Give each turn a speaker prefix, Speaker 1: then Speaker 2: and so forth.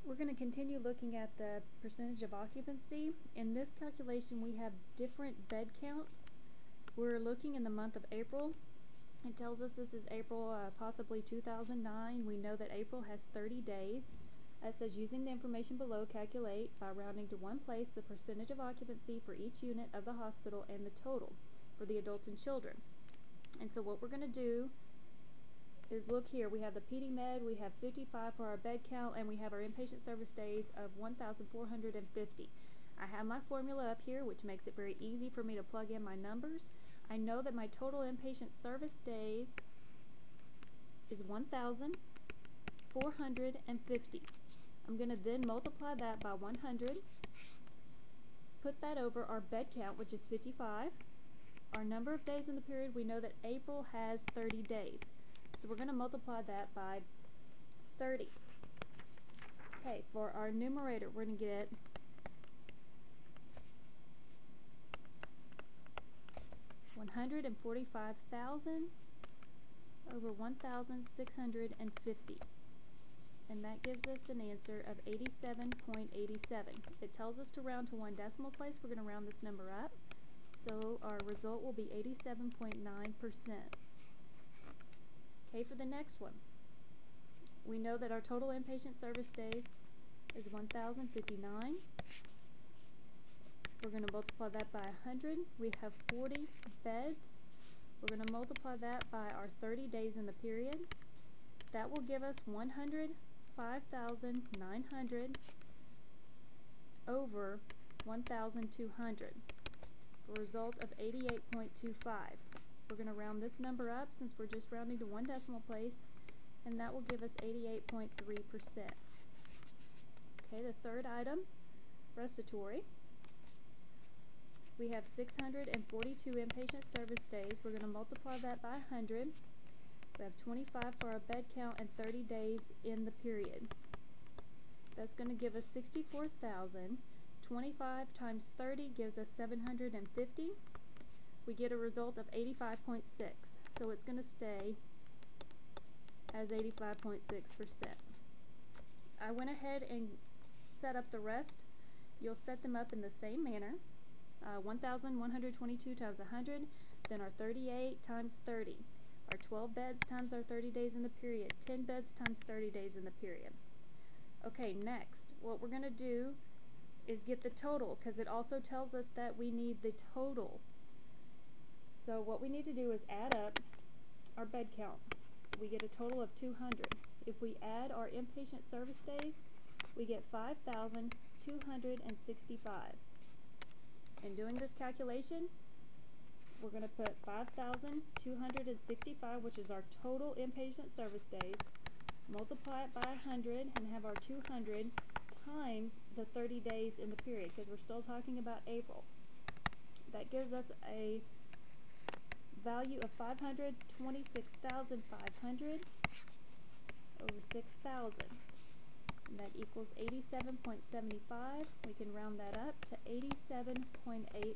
Speaker 1: We're going to continue looking at the percentage of occupancy. In this calculation we have different bed counts. We're looking in the month of April. It tells us this is April possibly 2009. We know that April has 30 days. It says using the information below, calculate by rounding to one place the percentage of occupancy for each unit of the hospital and the total for the adults and children. And so what we're going to do is look here. We have the PD med, we have 55 for our bed count, and we have our inpatient service days of 1,450. I have my formula up here, which makes it very easy for me to plug in my numbers. I know that my total inpatient service days is 1,450. I'm going to then multiply that by 100, put that over our bed count, which is 55. Our number of days in the period, we know that April has 30 days. So we're going to multiply that by 30. Okay, for our numerator, we're going to get 145,000 over 1,650. And that gives us an answer of 87.87. It tells us to round to one decimal place. We're going to round this number up. So our result will be 87.9%. Okay, for the next one, we know that our total inpatient service days is 1,059. We're going to multiply that by 100. We have 40 beds. We're going to multiply that by our 30 days in the period. That will give us 105,900 over 1,200 for a result of 88.25. We're going to round this number up since we're just rounding to one decimal place, and that will give us 88.3%. Okay, the third item, respiratory. We have 642 inpatient service days. We're going to multiply that by 100. We have 25 for our bed count and 30 days in the period. That's going to give us 64,000. 25 times 30 gives us 750. We get a result of 85.6. So it's going to stay as 85.6%. I went ahead and set up the rest. You'll set them up in the same manner. 1,122 times 100, then our 38 times 30. Our 12 beds times our 30 days in the period. 10 beds times 30 days in the period. Okay, next, what we're going to do is get the total, because it also tells us that we need the total. So what we need to do is add up our bed count. We get a total of 200. If we add our inpatient service days, we get 5,265. In doing this calculation, we're going to put 5,265, which is our total inpatient service days, multiply it by 100, and have our 200 times the 30 days in the period, because we're still talking about April. That gives us a value of 526,500 over 6,000. And that equals 87.75. We can round that up to 87.8%.